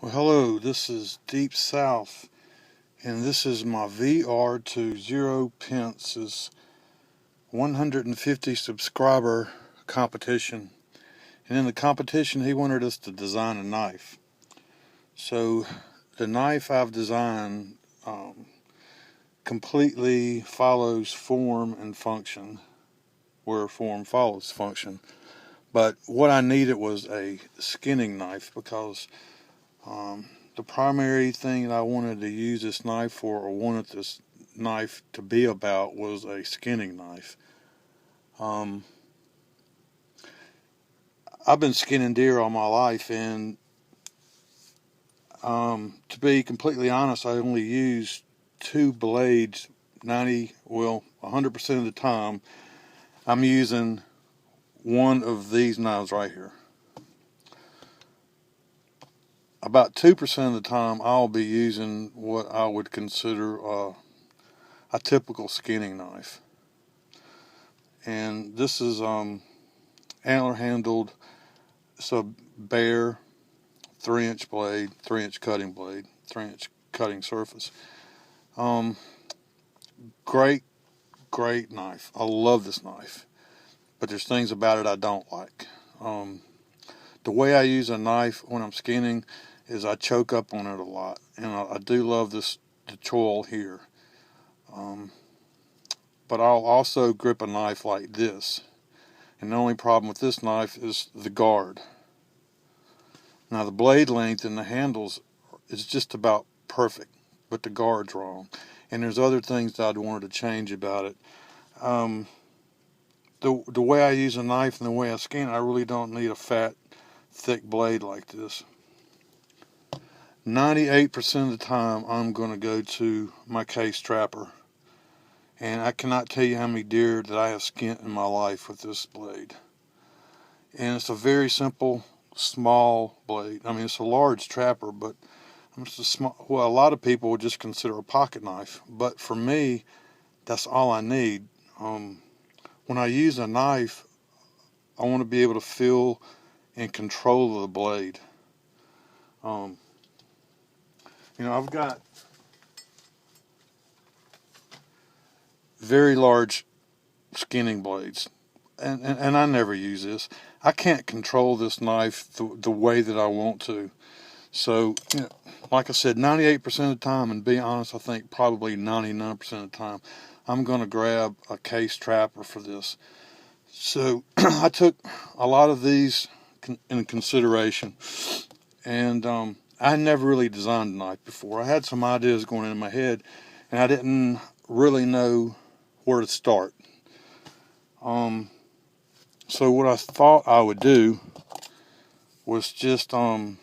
Well, hello, this is Deep South, and this is my VR to Zero Pence's 150 subscriber competition. And in the competition, he wanted us to design a knife. So, the knife I've designed completely follows form and function, where form follows function. But what I needed was a skinning knife because the primary thing that I wanted to use this knife for, or wanted this knife to be about, was a skinning knife. I've been skinning deer all my life, and to be completely honest, I only use two blades 100% of the time. I'm using one of these knives right here. About 2% of the time, I'll be using what I would consider a typical skinning knife. And this is antler handled. It's a bare 3-inch blade, 3-inch cutting blade, 3-inch cutting surface. Great knife. I love this knife, but there's things about it I don't like. The way I use a knife when I'm skinning is I choke up on it a lot, and I do love the choil here. But I'll also grip a knife like this, and the only problem with this knife is the guard. Now the blade length and the handles is just about perfect, but the guard's wrong. And there's other things that I'd wanted to change about it. The way I use a knife and the way I skin, I really don't need a fat, thick blade like this. 98% of the time, I'm going to go to my case trapper. And I cannot tell you how many deer that I have skinned in my life with this blade. And it's a very simple, small blade. I mean, it's a large trapper, but it's a small. Well, a lot of people would just consider a pocket knife, but for me, that's all I need. When I use a knife, I want to be able to feel and control the blade. I've got very large skinning blades, and I never use this. I can't control this knife the way that I want to. So, like I said, 98% of the time, and be honest, I think probably 99% of the time, I'm going to grab a case trapper for this. So, I took a lot of these in consideration, and I had never really designed a knife before. I had some ideas going in my head, and I didn't really know where to start. So what I thought I would do was just grab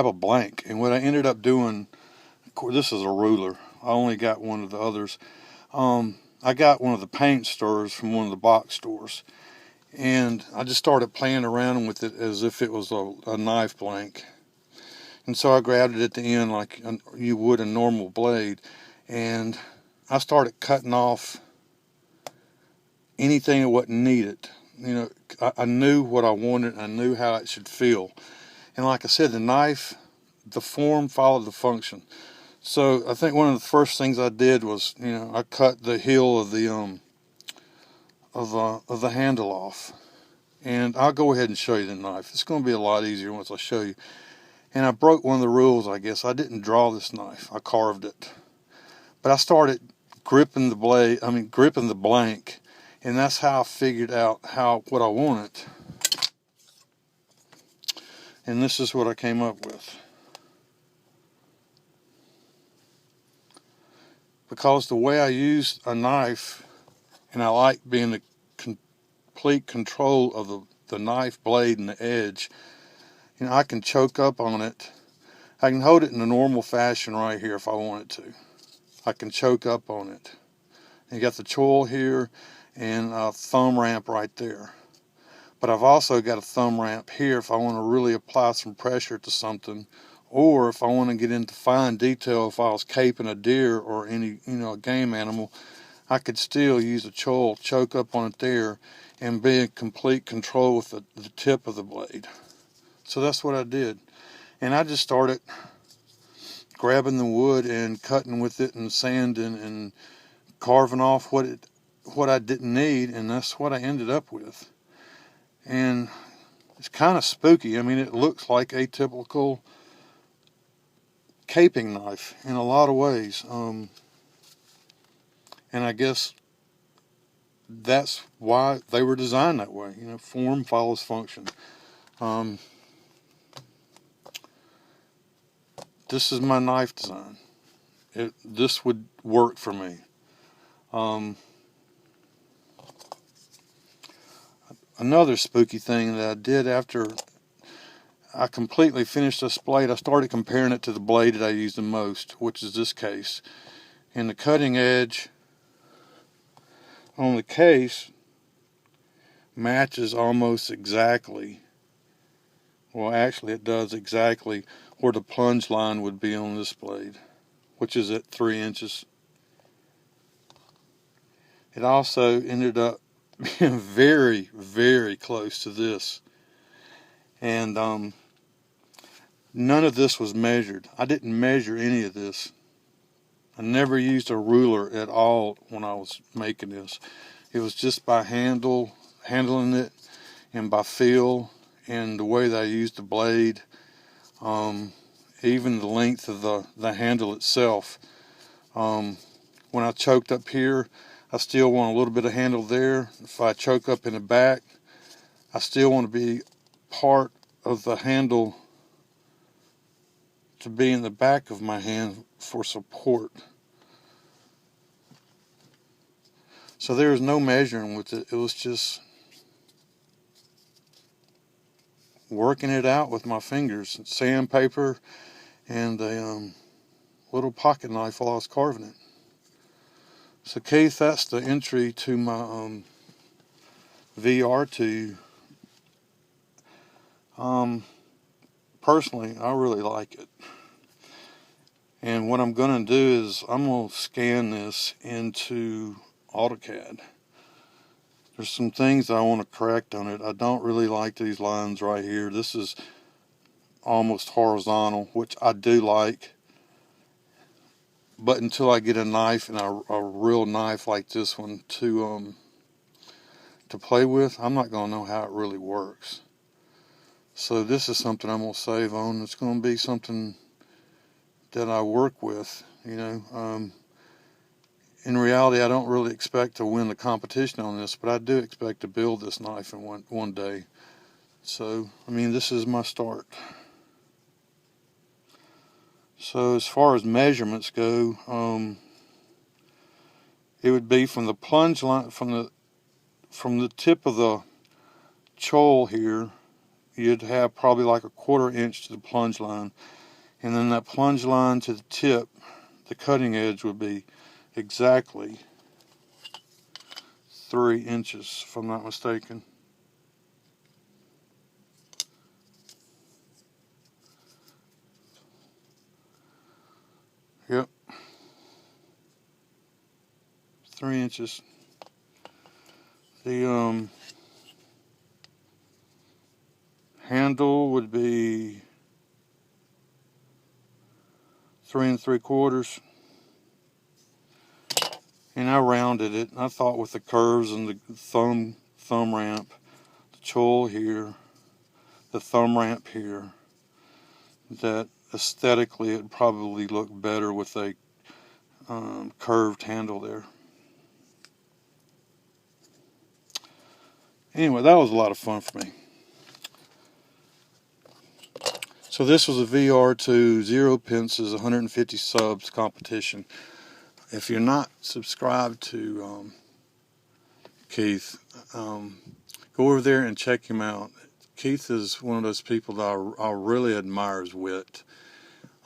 a blank. And what I ended up doing, of course, this is a ruler. I only got one of the others. I got one of the paint stirrers from one of the box stores. And I just started playing around with it as if it was a knife blank. And so I grabbed it at the end like you would a normal blade. And I started cutting off anything that wasn't needed. I knew what I wanted. I knew how it should feel. And like I said, the knife, the form followed the function. So I think one of the first things I did was, I cut the heel of the handle off. And I'll go ahead and show you the knife. It's going to be a lot easier once I show you. And I broke one of the rules, I guess. I didn't draw this knife. I carved it. But I started gripping the blank. And that's how I figured out what I wanted. And this is what I came up with. Because the way I use a knife, and I like being in complete control of the knife blade and the edge, I can choke up on it. I can hold it in a normal fashion right here if I wanted to. I can choke up on it. And you got the choil here and a thumb ramp right there. But I've also got a thumb ramp here if I want to really apply some pressure to something, or if I want to get into fine detail. If I was caping a deer or any a game animal, I could still use a choil, choke up on it there, and be in complete control with the tip of the blade. So that's what I did. And I just started grabbing the wood and cutting with it and sanding and carving off what I didn't need, and that's what I ended up with. And it's kind of spooky. I mean, it looks like a typical caping knife in a lot of ways. And I guess that's why they were designed that way. You know, form follows function. This is my knife design. This would work for me. Another spooky thing that I did after I completely finished this blade, I started comparing it to the blade that I use the most, which is this case. And the cutting edge on the case matches almost exactly, well actually it does exactly where the plunge line would be on this blade, which is at 3 inches. It also ended up being very, very close to this. And none of this was measured. I didn't measure any of this. I never used a ruler at all when I was making this. It was just by handling it, and by feel, and the way that I used the blade, even the length of the handle itself. When I choked up here, I still want a little bit of handle there. If I choke up in the back, I still want to be part of the handle to be in the back of my hand for support. So there was no measuring with it. It was just working it out with my fingers, sandpaper, and a little pocket knife while I was carving it. So Keith, that's the entry to my VR2. Personally, I really like it. And what I'm going to do is I'm going to scan this into AutoCAD. There's some things I want to correct on it. I don't really like these lines right here. This is almost horizontal, which I do like. But until I get a knife, and a real knife like this one to play with, I'm not going to know how it really works. So this is something I'm going to save on. It's going to be something that I work with, you know. In reality, I don't really expect to win the competition on this, but I do expect to build this knife in one day. So, I mean, this is my start. So as far as measurements go, it would be from the plunge line, from the tip of the choil here, you'd have probably like a 1/4 inch to the plunge line. And then that plunge line to the tip, the cutting edge, would be exactly 3 inches, if I'm not mistaken. Yep. 3 inches. The handle would be 3 3/4. And I rounded it. I thought with the curves and the thumb ramp, the choil here, the thumb ramp here, that aesthetically it'd probably look better with a curved handle there. Anyway, that was a lot of fun for me. So this was a VR2 Zero Pence's 150 subs competition. If you're not subscribed to Keith, go over there and check him out. Keith is one of those people that I really admire his wit.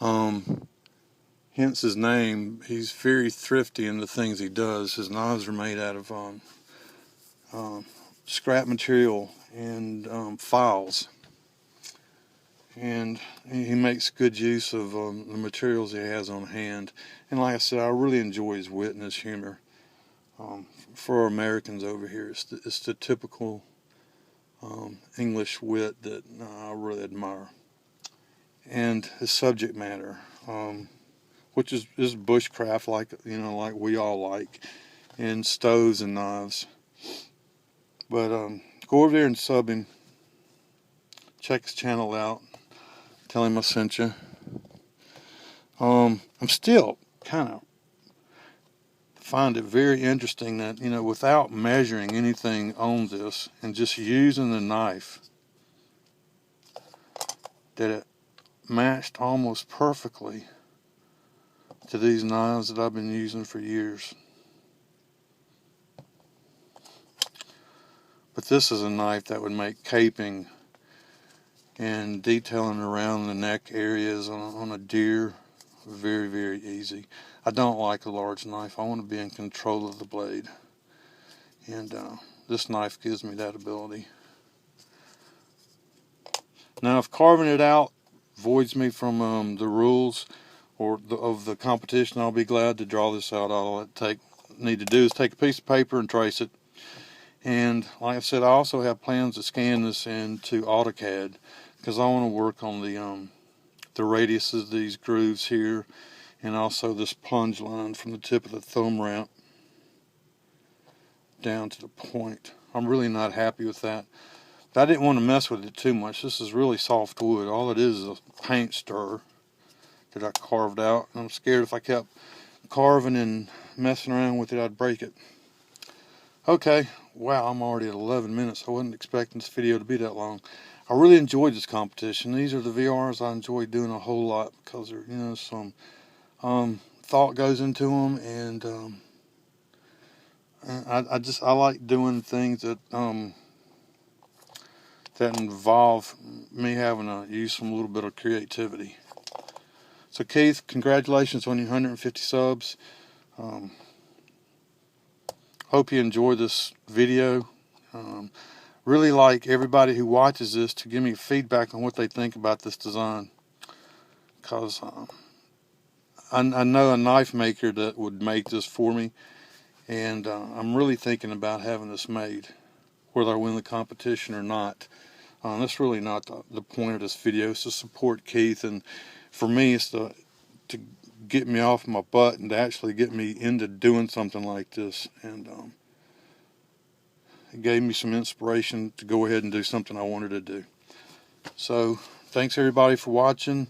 Hence his name. He's very thrifty in the things he does. His knives are made out of scrap material and files. And he makes good use of the materials he has on hand. And like I said, I really enjoy his wit and his humor. For Americans over here, it's the typical English wit that I really admire. And his subject matter, which is bushcraft, like like we all like, and stoves and knives. But go over there and sub him. Check his channel out. Tell him I sent you. I'm still kind of find it very interesting that without measuring anything on this and just using the knife, that it matched almost perfectly to these knives that I've been using for years. But this is a knife that would make caping and detailing around the neck areas on a deer very, very easy. I don't like a large knife. I want to be in control of the blade. And this knife gives me that ability. Now, if carving it out voids me from the rules of the competition, I'll be glad to draw this out. All I need to do is take a piece of paper and trace it. And like I said, I also have plans to scan this into AutoCAD because I want to work on the radiuses of these grooves here, and also this plunge line from the tip of the thumb ramp down to the point. I'm really not happy with that. But I didn't want to mess with it too much. This is really soft wood. All it is a paint stir that I carved out. And I'm scared if I kept carving and messing around with it, I'd break it. Okay, wow, I'm already at 11 minutes. I wasn't expecting this video to be that long. I really enjoyed this competition. These are the VRs I enjoy doing a whole lot because there's some thought goes into them, and I like doing things that that involve me having to use some little bit of creativity. So Keith, congratulations on your 150 subs. Hope you enjoyed this video. Really like everybody who watches this to give me feedback on what they think about this design, because I know a knife maker that would make this for me, and I'm really thinking about having this made, whether I win the competition or not. That's really not the point of this video. It's to support Keith, and for me it's to get me off my butt and to actually get me into doing something like this. And it gave me some inspiration to go ahead and do something I wanted to do. So thanks everybody for watching.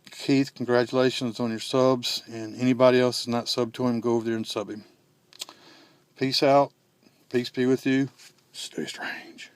Keith, congratulations on your subs, and anybody else that's not subbed to him, go over there and sub him. Peace out. Peace be with you. Stay strange.